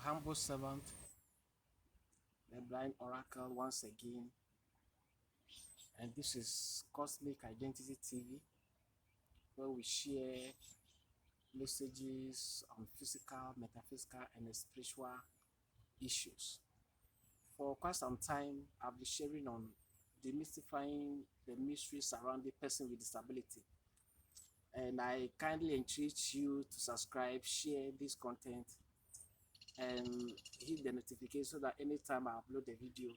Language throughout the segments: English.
humble servant, the blind oracle once again, and this is Cosmic Identity TV, where we share messages on physical, metaphysical, and spiritual issues. For quite some time, I've been sharing on demystifying the mystery surrounding person with disability. And I kindly entreat you to subscribe, share this content, and hit the notification so that anytime I upload a video,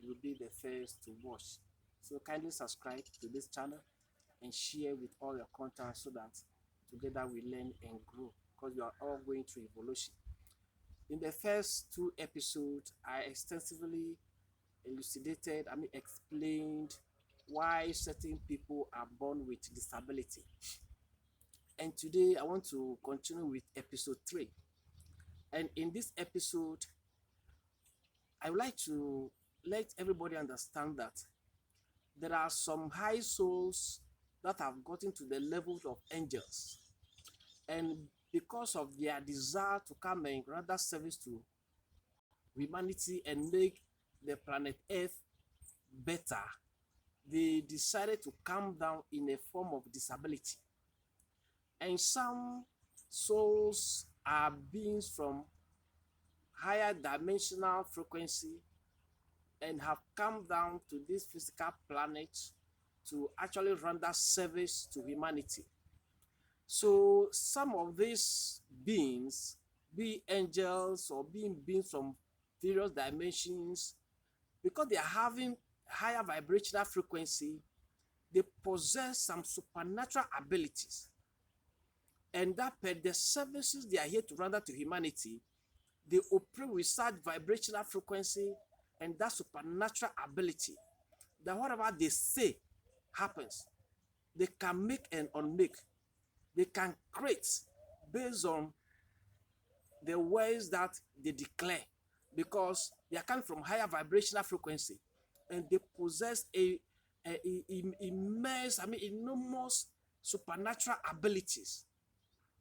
you will be the first to watch. So kindly subscribe to this channel and share with all your contacts so that together we learn and grow, because we are all going through evolution. In the first two episodes, I extensively explained why certain people are born with disability. And today I want to continue with episode 3. And in this episode, I would like to let everybody understand that there are some high souls that have gotten to the level of angels. And because of their desire to come and render service to humanity and make the planet Earth better, they decided to come down in a form of disability. And some souls are beings from higher dimensional frequency and have come down to this physical planet to actually render service to humanity. So some of these beings, be angels or beings from various dimensions, because they are having higher vibrational frequency, they possess some supernatural abilities. And that per the services they are here to render to humanity, they operate with such vibrational frequency and that supernatural ability that whatever they say happens. They can make and unmake. They can create based on the words that they declare, because they are coming from higher vibrational frequency and they possess enormous supernatural abilities.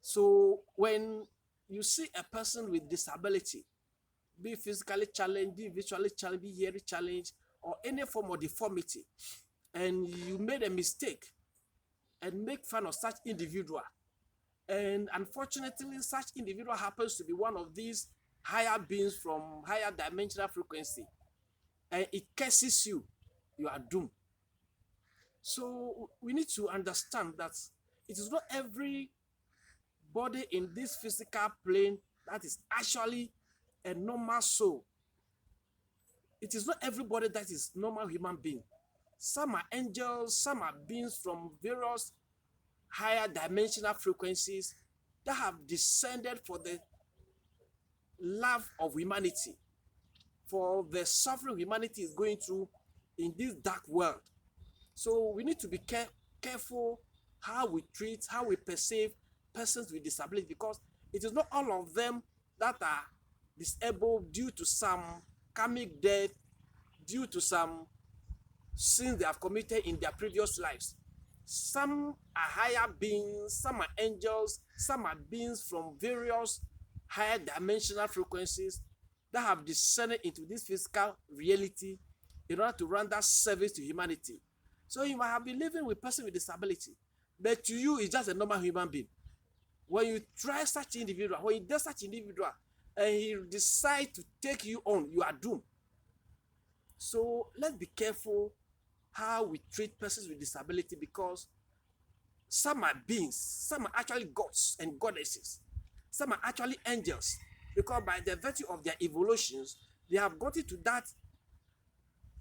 So when you see a person with disability, be physically challenged, be visually challenged, be hearing challenged, or any form of deformity, and you made a mistake and make fun of such individual, and unfortunately such individual happens to be one of these higher beings from higher dimensional frequency, and it curses you, you are doomed. So we need to understand that it is not every body in this physical plane that is actually a normal soul. It is not everybody that is normal human being. Some are angels, some are beings from various higher dimensional frequencies that have descended for the love of humanity, for the suffering humanity is going through in this dark world. So we need to be careful how we treat, how we perceive persons with disability, because it is not all of them that are disabled due to some karmic death, due to some sins they have committed in their previous lives. Some are higher beings, some are angels, some are beings from various higher dimensional frequencies that have descended into this physical reality in order to render service to humanity. So you might have been living with a person with disability, but to you, it's just a normal human being. When you try such individual, when you date such individual, and he decides to take you on, you are doomed. So let's be careful how we treat persons with disability, because some are beings, some are actually gods and goddesses, some are actually angels, because by the virtue of their evolutions, they have gotten to that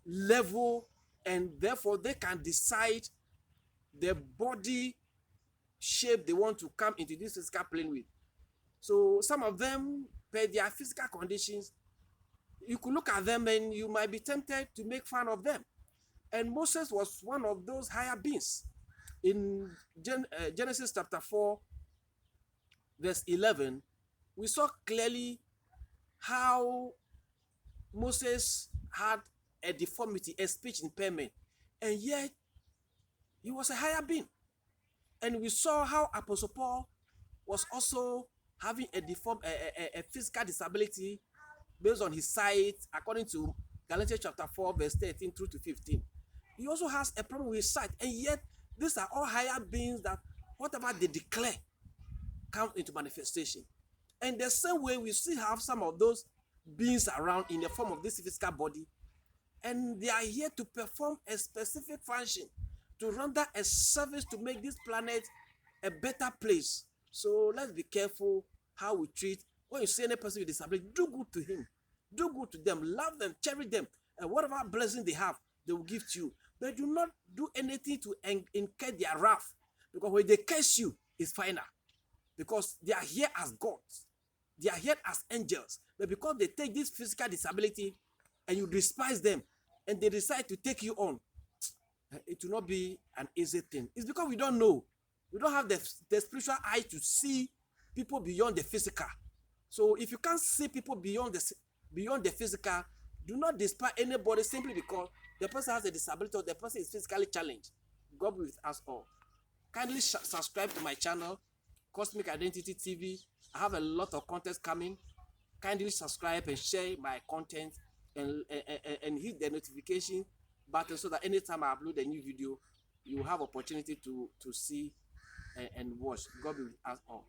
level, and therefore they can decide the body shape they want to come into this physical plane with. So some of them, per their physical conditions, you could look at them and you might be tempted to make fun of them. And Moses was one of those higher beings. In Genesis chapter 4, verse 11, we saw clearly how Moses had a deformity, a speech impairment, and yet he was a higher being. And we saw how Apostle Paul was also having a deformed, a physical disability based on his sight, according to Galatians chapter 4, verse 13 through to 15. He also has a problem with sight, and yet these are all higher beings that whatever they declare comes into manifestation. And the same way, we still have some of those beings around in the form of this physical body, and they are here to perform a specific function, to render a service to make this planet a better place. So let's be careful how we treat. When you see any person with disability, do good to him, do good to them, love them, cherish them, and whatever blessing they have, they will give to you. But do not do anything to incur their wrath, because when they curse you, it's final. Because they are here as gods, they are here as angels, but because they take this physical disability and you despise them, and they decide to take you on, it will not be an easy thing. It's because we don't know. We don't have the spiritual eye to see people beyond the physical. So if you can't see people beyond the physical, do not despise anybody simply because the person has a disability or the person is physically challenged. God be with us all. Kindly subscribe to my channel, Cosmic Identity TV. I have a lot of content coming. Kindly subscribe and share my content, and hit the notification button so that anytime I upload a new video, you have opportunity to see and watch. God be with us all.